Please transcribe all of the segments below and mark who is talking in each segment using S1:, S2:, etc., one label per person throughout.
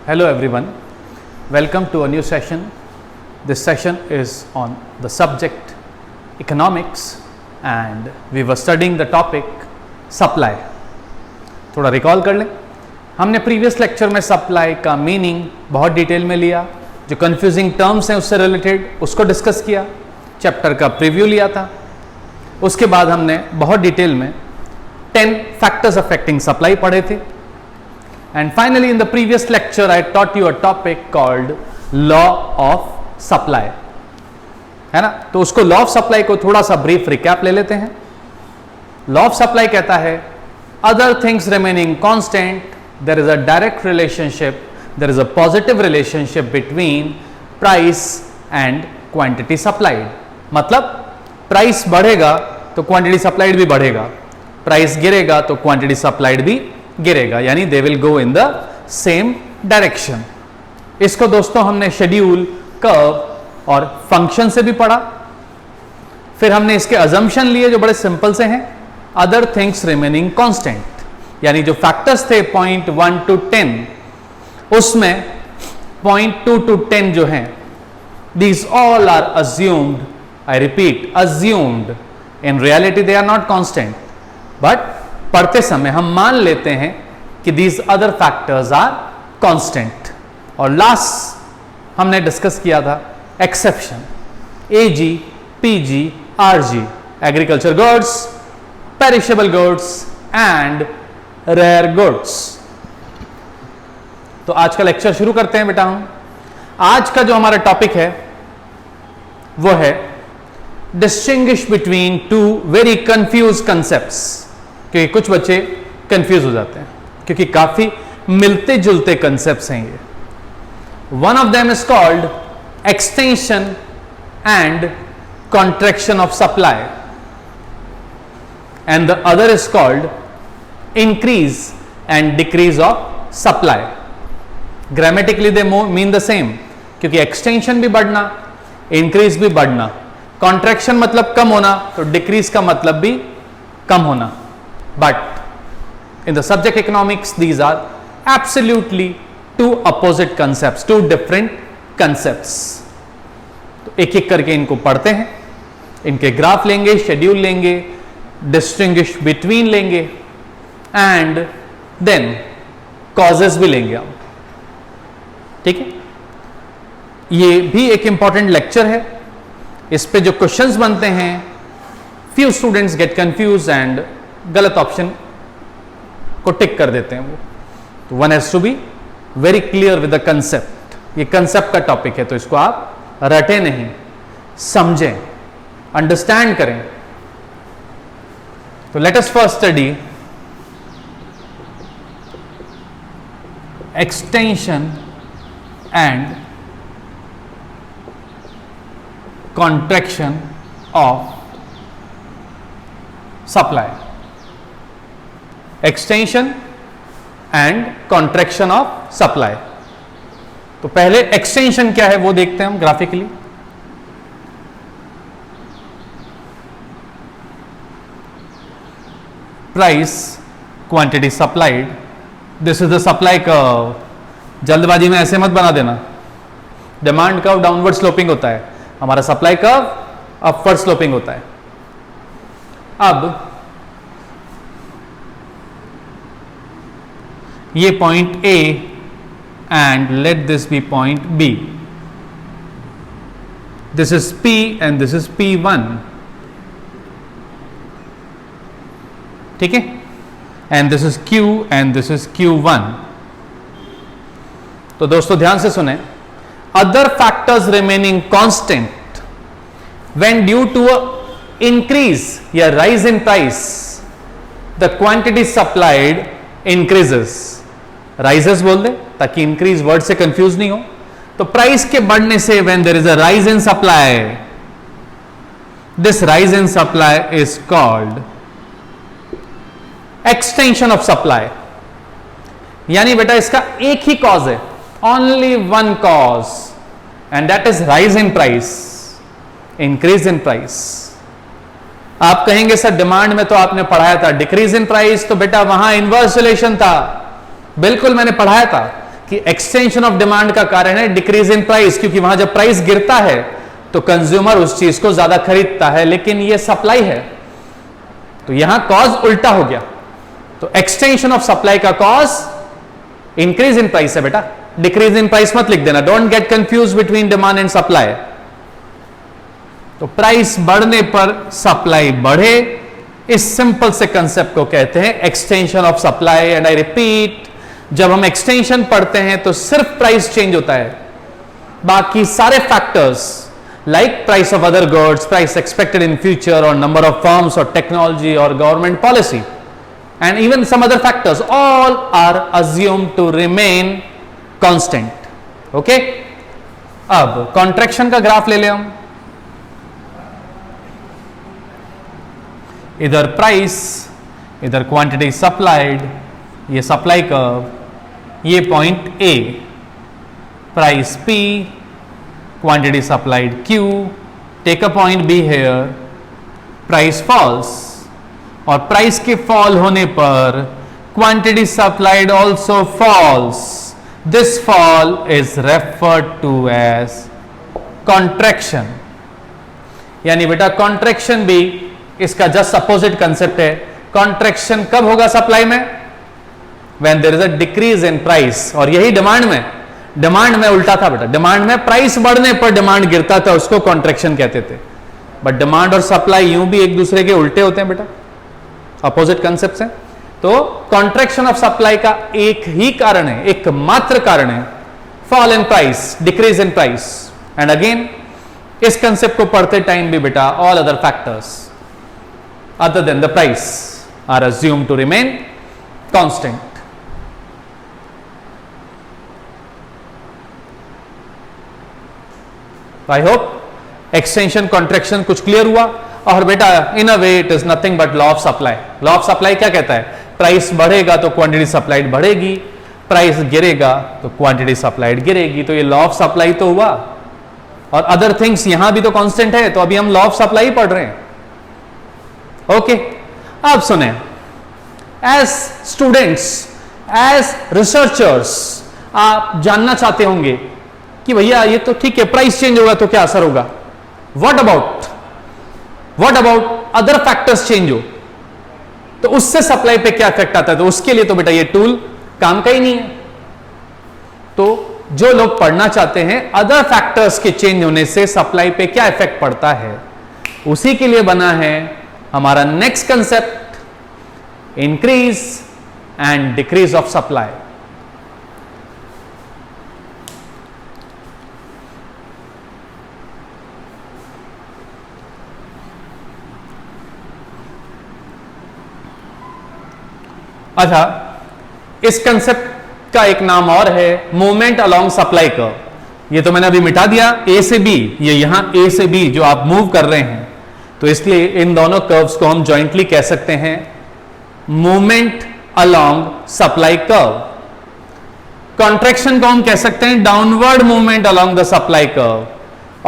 S1: Hello everyone, welcome to a new session. This session is on the subject economics and we were studying the topic supply. थोड़ा recall कर लें, हमने previous lecture में supply का meaning बहुत detail में लिया, जो कंफ्यूजिंग टर्म्स हैं उससे रिलेटेड उसको डिस्कस किया, चैप्टर का प्रीव्यू लिया था। उसके बाद हमने बहुत डिटेल में 10 फैक्टर्स अफेक्टिंग सप्लाई पढ़े थे। And finally, in the previous lecture, I taught you a topic called law of supply, है ना। तो उसको लॉ ऑफ सप्लाई को थोड़ा सा ब्रीफ रिकैप ले लेते हैं। लॉ ऑफ सप्लाई कहता है, other things remaining constant, there is a direct relationship, there is a positive relationship between price and quantity supplied. मतलब प्राइस बढ़ेगा तो क्वांटिटी सप्लाइड भी बढ़ेगा, प्राइस गिरेगा तो क्वांटिटी सप्लाइड भी गिरेगा, यानी they will go in the same direction. इसको दोस्तों हमने शेड्यूल, कर्व और फंक्शन से भी पढ़ा। फिर हमने इसके अजम्पशन लिए जो बड़े सिंपल से हैं, अदर थिंग्स रिमेनिंग कांस्टेंट, यानी जो फैक्टर्स थे 0.1 to 10, उसमें 0.2 to 10 जो हैं, these all are assumed, I repeat, assumed, in reality they are not constant, but पढ़ते समय हम मान लेते हैं कि these other factors are constant। और लास्ट हमने डिस्कस किया था exception, AG, PG, RG, agriculture goods, perishable goods and rare goods. तो आज का लेक्चर शुरू करते हैं बेटा। हम आज का जो हमारा टॉपिक है वो है distinguish between two very confuse concepts, क्योंकि कुछ बच्चे कंफ्यूज हो जाते हैं क्योंकि काफी मिलते जुलते कंसेप्ट्स हैं ये। One of them is called extension and contraction of supply and the other is called increase and decrease of supply. Grammatically they mean the same, क्योंकि एक्सटेंशन भी बढ़ना, इंक्रीज भी बढ़ना, कॉन्ट्रैक्शन मतलब कम होना, तो डिक्रीज का मतलब भी कम होना। But in the subject economics, these are absolutely two opposite concepts, two different concepts. तो एक एक करके इनको पढ़ते हैं, इनके ग्राफ लेंगे, शेड्यूल लेंगे, डिस्टिंग्विश बिटवीन लेंगे एंड देन कॉजेस भी लेंगे हम। ठीक है, ये भी एक इंपॉर्टेंट लेक्चर है। इस पे जो क्वेश्चंस बनते हैं, few students get confused and गलत ऑप्शन को टिक कर देते हैं वो। तो one has to be very clear with the concept. ये कंसेप्ट का टॉपिक है तो इसको आप रटे नहीं, समझें, अंडरस्टैंड करें। तो let us first study extension and contraction of supply. Extension and contraction of supply. तो पहले एक्सटेंशन क्या है वो देखते हैं हम graphically. Price, quantity supplied, this is the supply curve. जल्दबाजी में ऐसे मत बना देना, डिमांड कर्व डाउनवर्ड स्लोपिंग होता है, हमारा सप्लाई कर्व अपवर्ड स्लोपिंग होता है। अब ये point A and let this be point B. This is P and this is P1. ठीक है, and this is Q and this is Q1. तो दोस्तों ध्यान से सुने, other factors remaining constant when due to a increase या rise in price, the quantity supplied increases. Rises बोल दे ताकि इंक्रीज वर्ड से कंफ्यूज नहीं हो। तो प्राइस के बढ़ने से when there is a rise in supply, this rise in supply is called extension of supply. यानी बेटा इसका एक ही कॉज है, only one cause, and that is rise in price, increase in price. आप कहेंगे सर डिमांड में तो आपने पढ़ाया था डिक्रीज इन प्राइस, तो बेटा वहां इनवर्स रिलेशन था, बिल्कुल मैंने पढ़ाया था कि एक्सटेंशन ऑफ डिमांड का कारण है डिक्रीज इन प्राइस, क्योंकि वहां जब प्राइस गिरता है तो कंज्यूमर उस चीज को ज्यादा खरीदता है, लेकिन ये सप्लाई है, तो यहां कॉज उल्टा हो गया। तो एक्सटेंशन ऑफ सप्लाई का कॉज इंक्रीज इन प्राइस है बेटा, डिक्रीज इन प्राइस मत लिख देना, don't get confuse between demand and supply. तो प्राइस बढ़ने पर सप्लाई बढ़े, इस सिंपल से कंसेप्ट को कहते हैं extension of supply. And I repeat, जब हम एक्सटेंशन पढ़ते हैं तो सिर्फ प्राइस चेंज होता है, बाकी सारे factors like price of other goods, price expected in future, और नंबर ऑफ फर्म्स, और टेक्नोलॉजी, और government policy, and even some other factors, all are assumed to remain constant. Okay? अब contraction का graph ले ले हम, इधर प्राइस, इधर क्वांटिटी सप्लाइड, ये सप्लाई कर्व, ये point A, price P, quantity supplied Q, take a point B here, price falls, और प्राइस के फॉल होने पर quantity supplied also falls. This fall is referred to as contraction. यानी बेटा contraction भी इसका जस्ट अपोजिट कंसेप्ट है। Contraction कब होगा सप्लाई में? When there is a decrease in price. और यही डिमांड में उल्टा था बेटा, डिमांड में प्राइस बढ़ने पर डिमांड गिरता था, उसको कॉन्ट्रैक्शन कहते थे। बट डिमांड और सप्लाई यूं भी एक दूसरे के उल्टे होते हैं बेटा, अपोजिट कंसेप्ट है। तो कॉन्ट्रैक्शन ऑफ सप्लाई का एक ही कारण है, एकमात्र कारण है fall in price, decrease in price. And again इस कंसेप्ट को पढ़ते टाइम भी बेटा all other factors other than the price are assumed to remain constant. I hope extension contraction कुछ क्लियर हुआ। और बेटा in a way it is nothing but law of supply. Law of supply क्या कहता है? Price बढ़ेगा तो quantity supplied बढ़ेगी, प्राइस गिरेगा तो क्वांटिटी सप्लाइड गिरेगी। तो ये लॉ ऑफ सप्लाई तो हुआ, और अदर थिंग्स यहां भी तो कांस्टेंट है, तो अभी हम लॉ ऑफ सप्लाई पढ़ रहे हैं। ओके, अब सुने, एज स्टूडेंट्स, एज रिसर्चर्स, आप जानना चाहते होंगे कि भैया ये तो ठीक है, प्राइस चेंज होगा तो क्या असर होगा। What about other factors change हो तो उससे सप्लाई पे क्या इफेक्ट आता है? तो उसके लिए तो बेटा ये टूल काम का ही नहीं है। तो जो लोग पढ़ना चाहते हैं अदर फैक्टर्स के चेंज होने से सप्लाई पे क्या इफेक्ट पड़ता है, उसी के लिए बना है हमारा next concept, increase and decrease of supply. अच्छा, इस कंसेप्ट का एक नाम और है मूवमेंट अलोंग सप्लाई कर्व। ये तो मैंने अभी मिटा दिया, ए से बी, ये यहां ए से बी जो आप मूव कर रहे हैं, तो इसलिए इन दोनों कर्व्स को हम जॉइंटली कह सकते हैं movement along supply curve. Contraction को हम कह सकते हैं downward movement along the supply curve,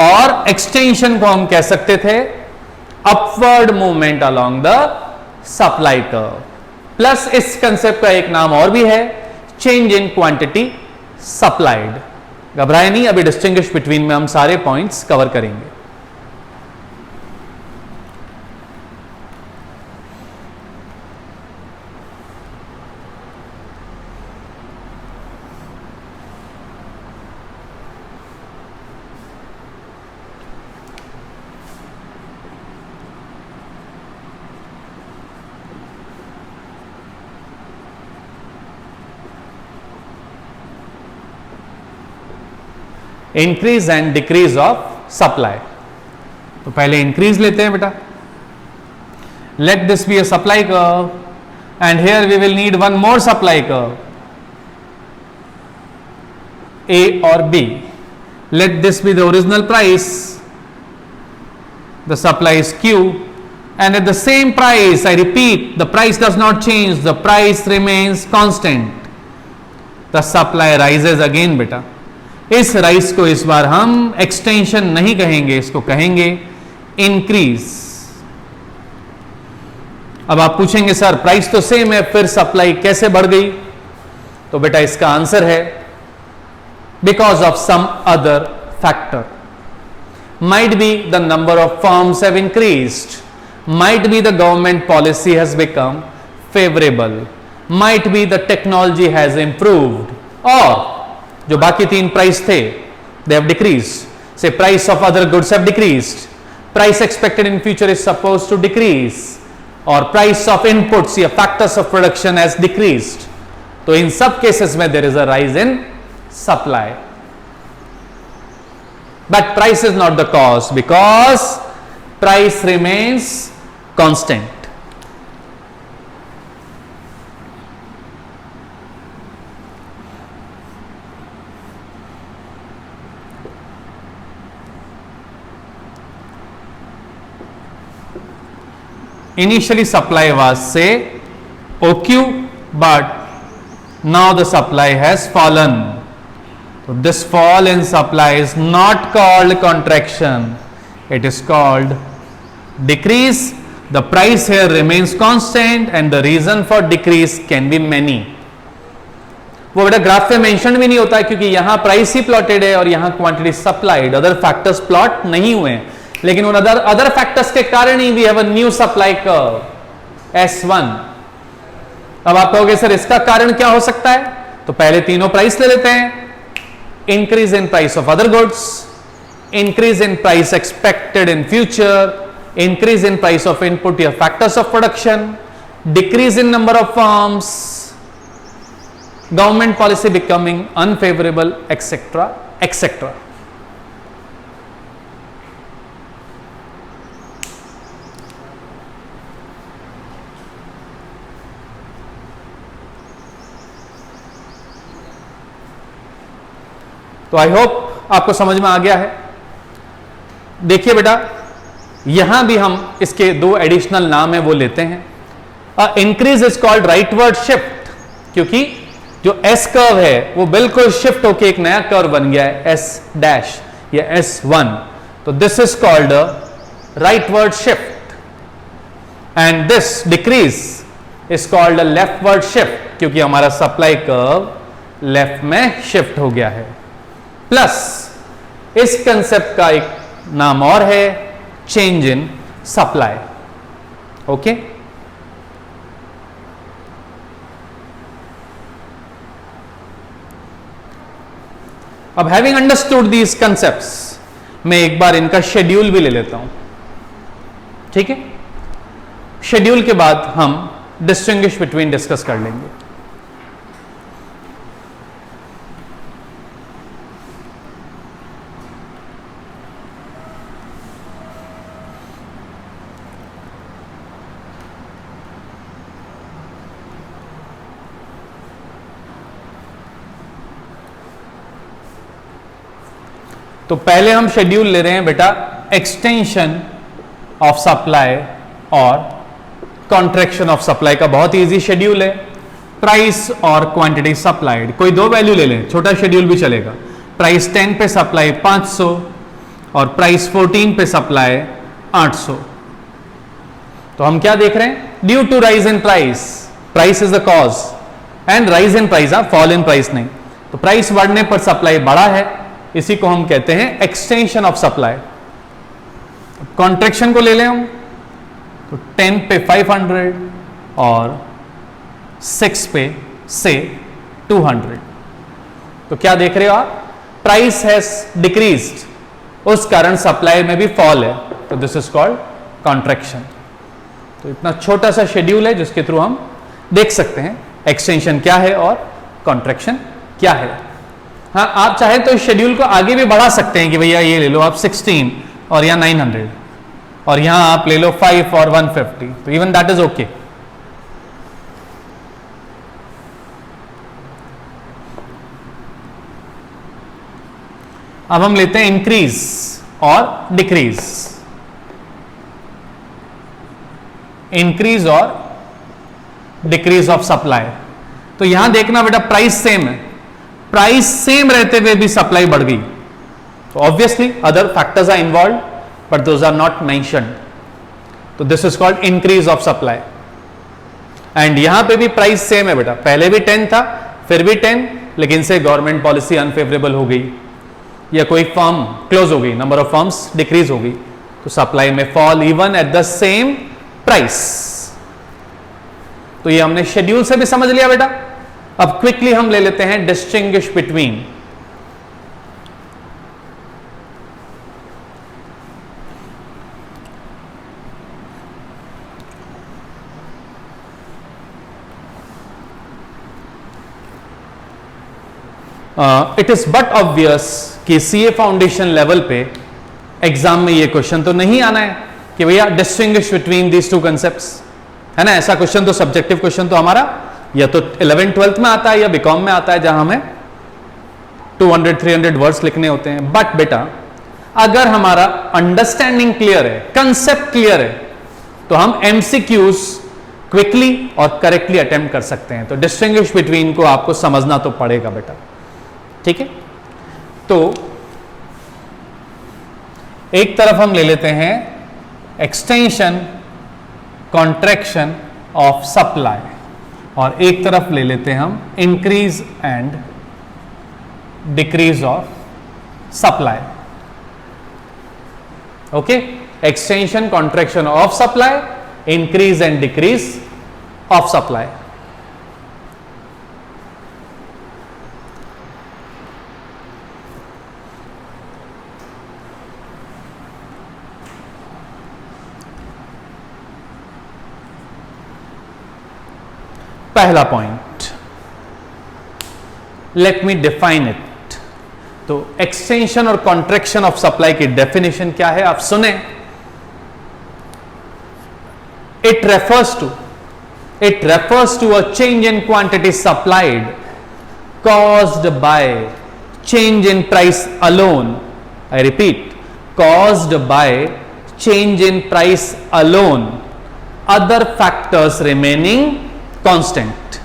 S1: और एक्सटेंशन को हम कह सकते थे upward movement along the supply curve. Plus इस कंसेप्ट का एक नाम और भी है चेंज इन क्वांटिटी सप्लाइड। घबराए नहीं, अभी डिस्टिंग्विश बिटवीन में हम सारे पॉइंट्स कवर करेंगे। Increase and decrease of supply. तो पहले इंक्रीज लेते हैं बेटा, let this be a supply curve and here we will need one more supply curve, A और B. Let this be the original price, the supply is Q, and at the same price, I repeat, the price does not change, the price remains constant, the supply rises again बेटा। इस rise को इस बार हम extension नहीं कहेंगे, इसको कहेंगे increase. अब आप पूछेंगे सर प्राइस तो सेम है, फिर सप्लाई कैसे बढ़ गई? तो बेटा इसका आंसर है because of some other factor. Might be the number of firms have increased, might be the government policy has become favorable, might be the technology has improved, और जो बाकी तीन प्राइस थे they have decreased. Say price of other goods have decreased, price expected in future is supposed to decrease, or price of inputs या factors of production has decreased. तो इन सब cases में there is a rise in supply. But price is not the cause because price remains constant. Initially supply was say OQ, but now the supply has fallen. So this fall in supply is not called contraction, it is called decrease. The price here remains constant and the reason for decrease can be many. वो बेटा graph पे mention भी नहीं होता है क्योंकि यहाँ price ही plotted है और यहाँ quantity supplied, other factors plot नहीं हुए हैं, लेकिन उन अदर फैक्टर्स के कारण ही we have a new supply curve S1. अब आप कहोगे सर इसका कारण क्या हो सकता है, तो पहले तीनों प्राइस ले लेते हैं. Increase in price of other goods, increase in price expected in future, increase in price of input or factors of production, decrease in number of firms, government policy becoming unfavorable, etc., etc. तो I hope आपको समझ में आ गया है. देखिए बेटा यहां भी हम इसके दो एडिशनल नाम है वो लेते हैं. Increase is called rightward shift, क्योंकि जो एस कर्व है वो बिल्कुल शिफ्ट होके एक नया कर्व बन गया है एस डैश या S1. तो this is called rightward shift. And this decrease is called leftward shift, क्योंकि हमारा सप्लाई कर्व लेफ्ट में शिफ्ट हो गया है. प्लस इस कंसेप्ट का एक नाम और है चेंज इन सप्लाई. ओके, अब हैविंग अंडरस्टूड दीज कंसेप्ट्स मैं एक बार इनका शेड्यूल भी ले लेता हूं. ठीक है, शेड्यूल के बाद हम डिस्टिंग्विश बिटवीन डिस्कस कर लेंगे. तो पहले हम शेड्यूल ले रहे हैं बेटा एक्सटेंशन ऑफ सप्लाई और कॉन्ट्रैक्शन ऑफ सप्लाई का. बहुत इजी शेड्यूल है. प्राइस और क्वांटिटी सप्लाइड, कोई दो वैल्यू ले लें, छोटा शेड्यूल भी चलेगा. प्राइस 10 पे सप्लाई 500 और प्राइस 14 पे सप्लाई 800. तो हम क्या देख रहे हैं, due to rise in price, price is the cause and rise in price, fall in price नहीं. तो प्राइस बढ़ने पर सप्लाई बढ़ा है, इसी को हम कहते हैं एक्सटेंशन ऑफ सप्लाई. कॉन्ट्रैक्शन को ले लें हम, तो 10 पे 500 और 6 पे से 200. तो क्या देख रहे हो आप, प्राइस हैज डिक्रीज्ड, उस कारण सप्लाई में भी फॉल है. तो दिस इज कॉल्ड कॉन्ट्रैक्शन. तो इतना छोटा सा शेड्यूल है जिसके थ्रू हम देख सकते हैं एक्सटेंशन क्या है और कॉन्ट्रैक्शन क्या है. हाँ, आप चाहे तो इस शेड्यूल को आगे भी बढ़ा सकते हैं कि भैया ये ले लो आप 16 और यहाँ 900 और यहां आप ले लो 5 और 150. तो इवन दैट इज ओके. अब हम लेते हैं इंक्रीज और डिक्रीज. इंक्रीज और डिक्रीज ऑफ सप्लाई. तो यहां देखना बेटा प्राइस सेम है, प्राइस सेम रहते हुए भी सप्लाई बढ़ गई. तो obviously other factors are involve but those are not mentioned. तो this is called increase of supply. And यहां पे भी प्राइस सेम है बेटा, पहले भी 10 था, फिर भी 10, लेकिन से गवर्नमेंट पॉलिसी अनफेवरेबल हो गई या कोई फर्म क्लोज हो गई, नंबर ऑफ फर्म्स डिक्रीज हो गई, तो सप्लाई में fall even at the same price. तो ये हमने शेड्यूल से भी समझ लिया बेटा। अब क्विकली हम ले लेते हैं distinguish between it is but obvious कि सीए फाउंडेशन लेवल पे एग्जाम में ये क्वेश्चन तो नहीं आना है कि भैया distinguish between these two concepts, है ना। ऐसा क्वेश्चन तो सब्जेक्टिव क्वेश्चन तो हमारा या तो 11th-12th में आता है या बीकॉम में आता है, जहां हमें 200-300 वर्ड्स लिखने होते हैं। बट बेटा अगर हमारा अंडरस्टैंडिंग क्लियर है, कंसेप्ट क्लियर है, तो हम एमसीक्यूज क्विकली और करेक्टली अटेम्प्ट कर सकते हैं। तो डिस्टिंग्विश बिटवीन को आपको समझना तो पड़ेगा बेटा, ठीक है। तो एक तरफ हम ले लेते हैं एक्सटेंशन कॉन्ट्रैक्शन ऑफ सप्लाई और एक तरफ ले लेते हैं हम increase and decrease of supply. Okay, extension contraction of supply, increase and decrease of supply. पहला point, let me define it. तो एक्सटेंशन और कॉन्ट्रैक्शन ऑफ सप्लाई की डेफिनेशन क्या है, आप सुने। It refers to a change in quantity supplied caused by change in price alone. I repeat, caused by change in price alone, other factors remaining constant.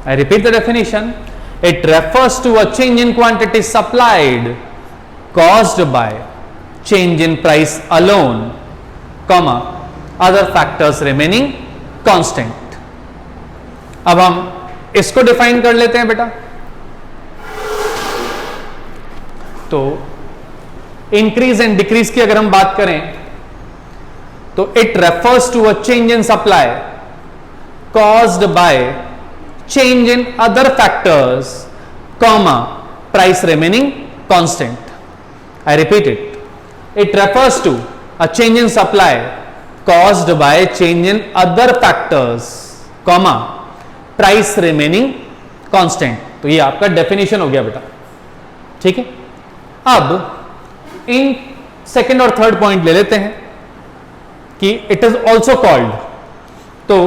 S1: I repeat the definition. It refers to a change in quantity supplied caused by change in price alone, comma, other factors remaining constant. अब हम इसको define कर लेते हैं बेटा। तो increase and decrease की अगर हम बात करें तो it refers to a change in supply caused by change in other factors, comma, price remaining constant. I repeat it. It refers to a change in supply caused by change in other factors, comma, price remaining constant. तो ये आपका definition हो गया बेटा, ठीक है। अब in second और थर्ड पॉइंट ले लेते हैं कि इट इज ऑल्सो कॉल्ड। तो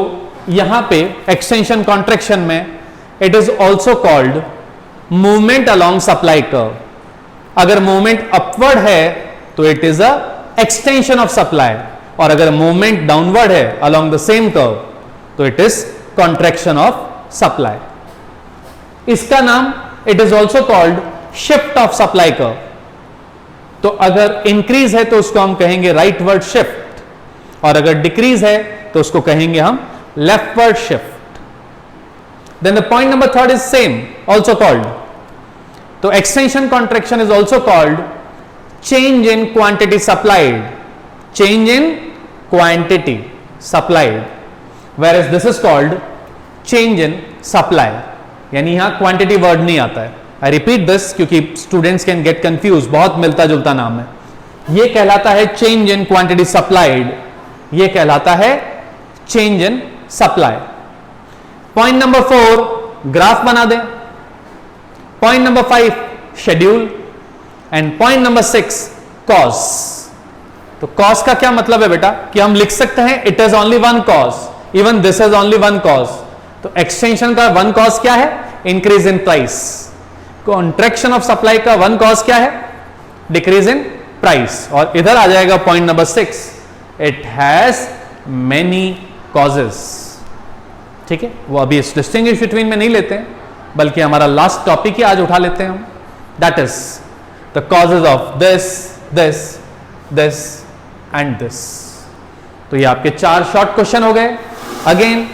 S1: यहां पे एक्सटेंशन कॉन्ट्रैक्शन में it is also called movement along supply curve. अगर मूवमेंट अपवर्ड है तो it is a extension of supply, और अगर मूवमेंट डाउनवर्ड है अलोंग द सेम कर्व तो it is contraction of supply. इसका नाम it is also called shift of supply curve. तो अगर इंक्रीज है तो उसको हम कहेंगे राइटवर्ड शिफ्ट, और अगर डिक्रीज है तो उसको कहेंगे हम leftward shift. Then the point number third is same, also called. So extension contraction is also called change in quantity supplied. Change in quantity supplied. Whereas this is called change in supply. यानी यहां quantity word नहीं आता है। I repeat this क्योंकि students can get confuse, बहुत मिलता जुलता नाम है। ये कहलाता है चेंज इन क्वांटिटी सप्लाइड, ये कहलाता है change in supply. Point number 4 graph बना दें, point number 5 schedule, and point number 6 cause. तो कॉज का क्या मतलब है बेटा कि हम लिख सकते हैं it is only one cause, even this is only one cause. तो एक्सटेंशन का वन कॉज क्या है, increase in price. Contraction of supply का वन कॉज क्या है, डिक्रीज इन प्राइस। और इधर आ जाएगा point number 6, it has many causes. ठीक है, वो अभी इस डिस्टिंग्विश बिटवीन में नहीं लेते हैं, बल्कि हमारा लास्ट टॉपिक ही आज उठा लेते हैं हम, that is the causes of this this this and this. तो ये आपके 4 शॉर्ट क्वेश्चन हो गए। अगेन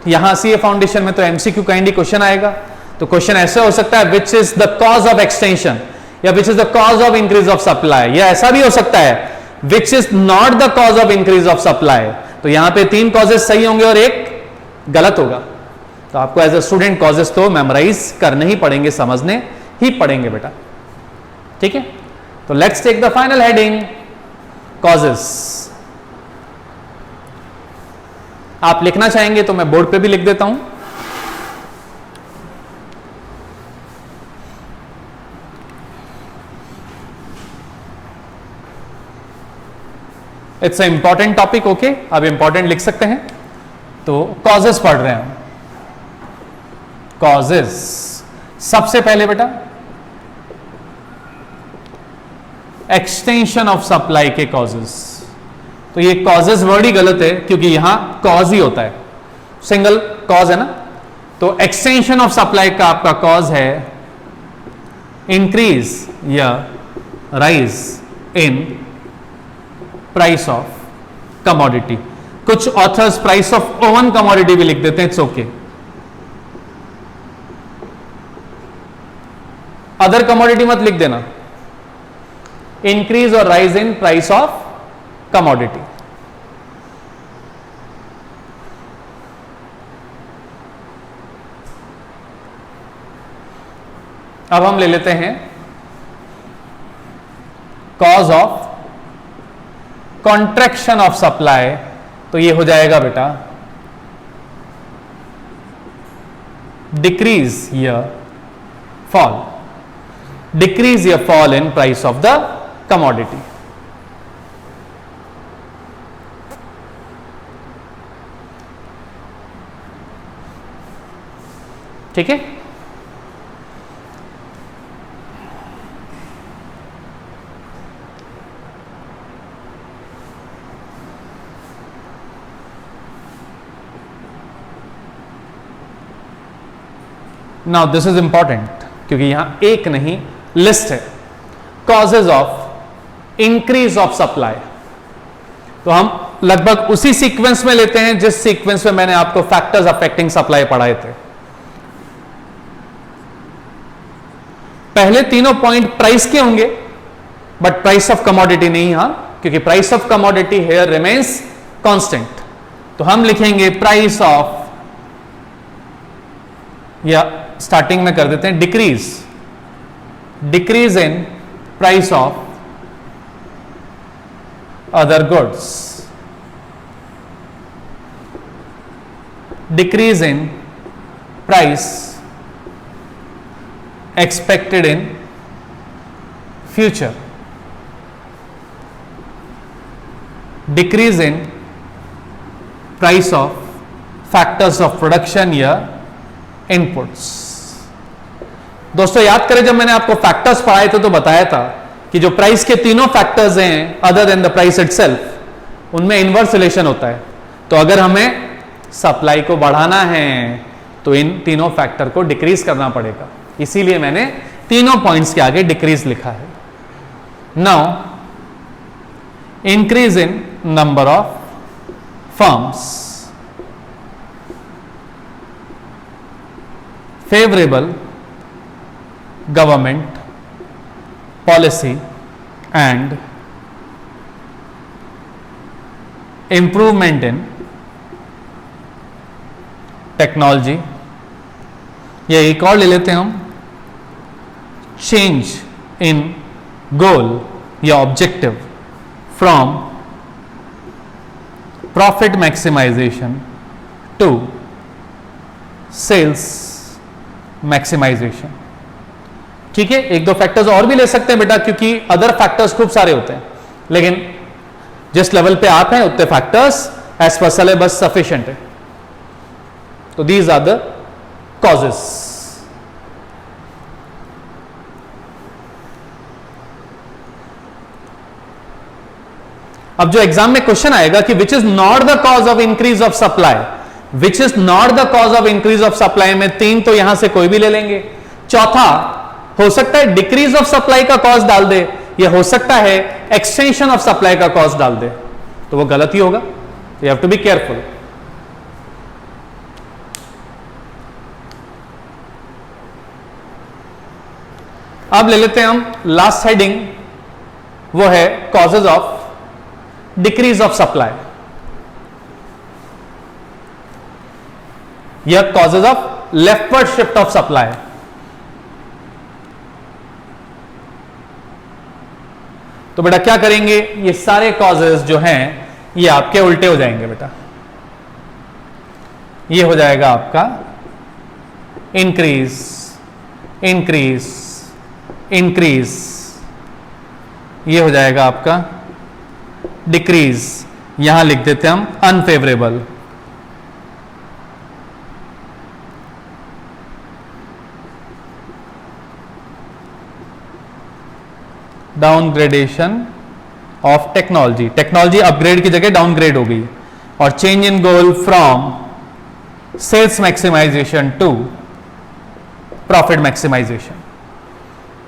S1: यहां सीए फाउंडेशन में तो एमसीक्यू काइंड ही क्वेश्चन आएगा, तो क्वेश्चन ऐसे हो सकता है which is the cause of extension, या which is the cause of increase of supply, या ऐसा भी हो सकता है which is not the cause of increase of supply. तो यहां पे 3 कॉजेस सही होंगे और एक गलत होगा। तो आपको एज ए स्टूडेंट कॉजेस तो मेमोराइज करने ही पड़ेंगे, समझने ही पड़ेंगे बेटा, ठीक है। तो let's take the final heading, causes. आप लिखना चाहेंगे तो मैं बोर्ड पे भी लिख देता हूं। It's a important topic, okay. आप इंपॉर्टेंट लिख सकते हैं। तो कॉजेस पढ़ रहे हैं, कॉजेस। सबसे पहले बेटा एक्सटेंशन ऑफ सप्लाई के कॉजेस। तो ये कॉजेस वर्ड ही गलत है क्योंकि यहां कॉज ही होता है, सिंगल कॉज है ना। तो एक्सटेंशन ऑफ सप्लाई का आपका कॉज है इंक्रीज या rise in price of commodity. कुछ authors price of own commodity भी लिख देते हैं, इट्स ओके। अदर कमोडिटी मत लिख देना। इंक्रीज और rise in price of commodity. अब हम ले लेते हैं cause of contraction of supply. तो ये हो जाएगा बेटा डिक्रीज या फॉल, डिक्रीज या fall in price of the commodity. ठीक है। नाउ दिस इज इंपॉर्टेंट क्योंकि यहां एक नहीं लिस्ट है, causes of increase of supply. तो हम लगभग उसी सीक्वेंस में लेते हैं जिस सीक्वेंस में मैंने आपको फैक्टर्स अफेक्टिंग सप्लाई पढ़ाए थे। पहले तीनों पॉइंट प्राइस के होंगे बट प्राइस ऑफ कमोडिटी नहीं, हां, क्योंकि price of commodity here remains constant. तो हम लिखेंगे प्राइस ऑफ, या स्टार्टिंग में कर देते हैं decrease, decrease in price of other goods, decrease in price expected in future, decrease in price of factors of production या inputs। दोस्तों याद करें जब मैंने आपको फैक्टर्स पढ़ाए थे तो बताया था कि जो प्राइस के तीनों फैक्टर्स हैं other than the price itself, उनमें इनवर्स रिलेशन होता है। तो अगर हमें सप्लाई को बढ़ाना है तो इन तीनों फैक्टर को डिक्रीज करना पड़ेगा, इसीलिए मैंने तीनों पॉइंट्स के आगे डिक्रीज लिखा है। Now increase in number of firms, favourable government policy and improvement in technology, या एक और ले लेते हैं हम चेंज इन गोल या objective from profit maximisation to sales maximisation. ठीक है, एक दो फैक्टर्स और भी ले सकते हैं बेटा, क्योंकि अदर फैक्टर्स खूब सारे होते हैं, लेकिन जिस लेवल पे आप हैं उतने factors as per syllabus sufficient है। तो दीज आर द कॉजेस। अब जो एग्जाम में क्वेश्चन आएगा कि विच is not the cause of increase of supply, which is not the cause of increase of supply में 3 तो यहां से कोई भी ले लेंगे। चौथा हो सकता है डिक्रीज ऑफ सप्लाई का कॉज डाल दे, या हो सकता है एक्सटेंशन ऑफ सप्लाई का कॉज डाल दे, तो वो गलत ही होगा। You have to be careful. अब ले लेते हैं हम लास्ट हेडिंग, वो है causes of decrease of supply. यह causes of leftward shift of supply. तो बेटा क्या करेंगे, ये सारे कॉजेज जो हैं ये आपके उल्टे हो जाएंगे बेटा। ये हो जाएगा आपका इंक्रीज इंक्रीज इंक्रीज, ये हो जाएगा आपका डिक्रीज, यहां लिख देते हैं हम unfavourable. Downgradation of technology, technology upgrade की जगह डाउनग्रेड हो गई। और change in goal from sales maximisation to profit maximisation.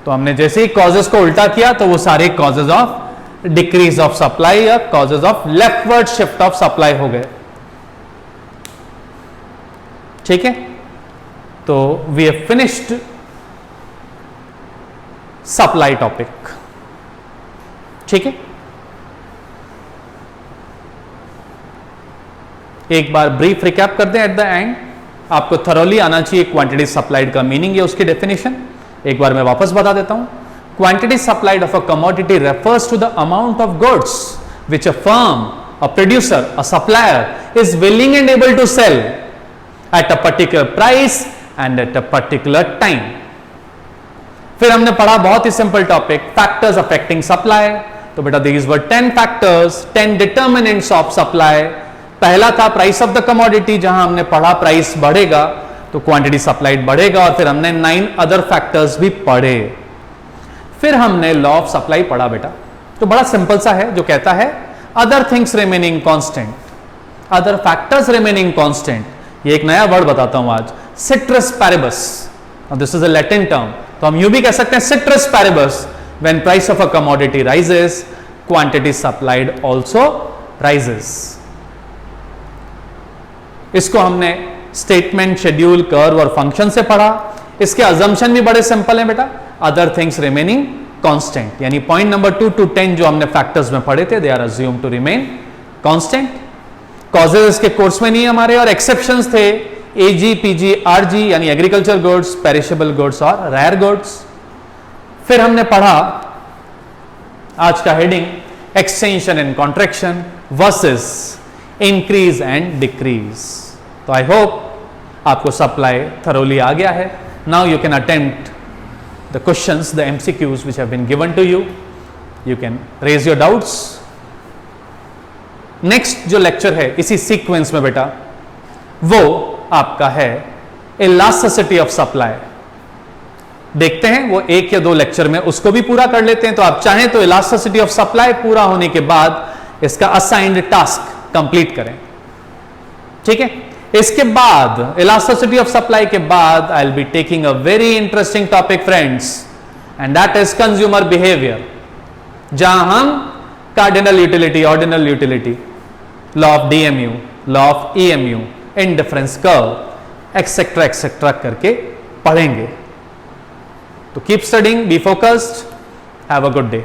S1: तो हमने जैसे ही कॉजेस को उल्टा किया तो वो सारे causes of decrease of supply या causes of leftward shift of supply हो गए। ठीक है, तो we have finished supply topic. ठीक है, एक बार ब्रीफ रिकैप कर दें एट द एंड। आपको थरोली आना चाहिए क्वांटिटी सप्लाइड का मीनिंग है, उसकी डेफिनेशन एक बार मैं वापस बता देता हूं। Quantity supplied of a commodity refers to the amount of goods which a firm, a producer, a supplier is willing and able to sell at a particular price and at a particular time. फिर हमने पढ़ा बहुत ही simple topic, factors affecting supply. तो बेटा these were 10 factors, 10 determinants of supply. पहला था price of the commodity, जहां हमने पढ़ा प्राइस बढ़ेगा तो क्वांटिटी सप्लाइड बढ़ेगा। और फिर हमने 9 अदर फैक्टर्स भी पढ़े। फिर हमने लॉ ऑफ सप्लाई पढ़ा बेटा, तो बड़ा सिंपल सा है, जो कहता है other things remaining constant, other factors remaining constant. ये एक नया वर्ड बताता हूं आज, citrus paribus. This is a Latin term, तो हम यूं भी कह सकते हैं citrus paribus. When price of a commodity rises, quantity supplied also rises. इसको हमने स्टेटमेंट, शेड्यूल, कर्व और फंक्शन से पढ़ा। इसके अजम्पशन भी बड़े सिंपल हैं बेटा, अदर थिंग्स रिमेनिंग कांस्टेंट, यानी पॉइंट नंबर 2 to 10 जो हमने फैक्टर्स में पढ़े थे, they are assumed to remain constant. Causes इसके कोर्स में नहीं है हमारे, और एक्सेप्शंस थे एजी, पीजी, आरजी, यानी एग्रीकल्चर गुड्स, पेरिशेबल गुड्स और रेयर गुड्स। फिर हमने पढ़ा आज का heading, extension and contraction versus increase and decrease. तो आई होप आपको सप्लाई थरोली आ गया है। Now you can attempt the questions, the MCQs which have been given to you. You can raise your doubts. Next जो lecture है इसी sequence में बेटा, वो आपका है इलास्टिसिटी ऑफ सप्लाई। देखते हैं वो 1 या 2 लेक्चर में उसको भी पूरा कर लेते हैं। तो आप चाहें तो इलास्टिसिटी ऑफ सप्लाई पूरा होने के बाद इसका असाइंड टास्क कंप्लीट करें। ठीक है, इसके बाद इलास्टिसिटी ऑफ सप्लाई के बाद I will be taking a very interesting topic friends, and that is consumer behaviour, जहां हम cardinal utility, ordinal utility, law of DMU, law of EMU, indifference curve etcetera etcetera करके पढ़ेंगे। तो keep studying, be focused, have a good day.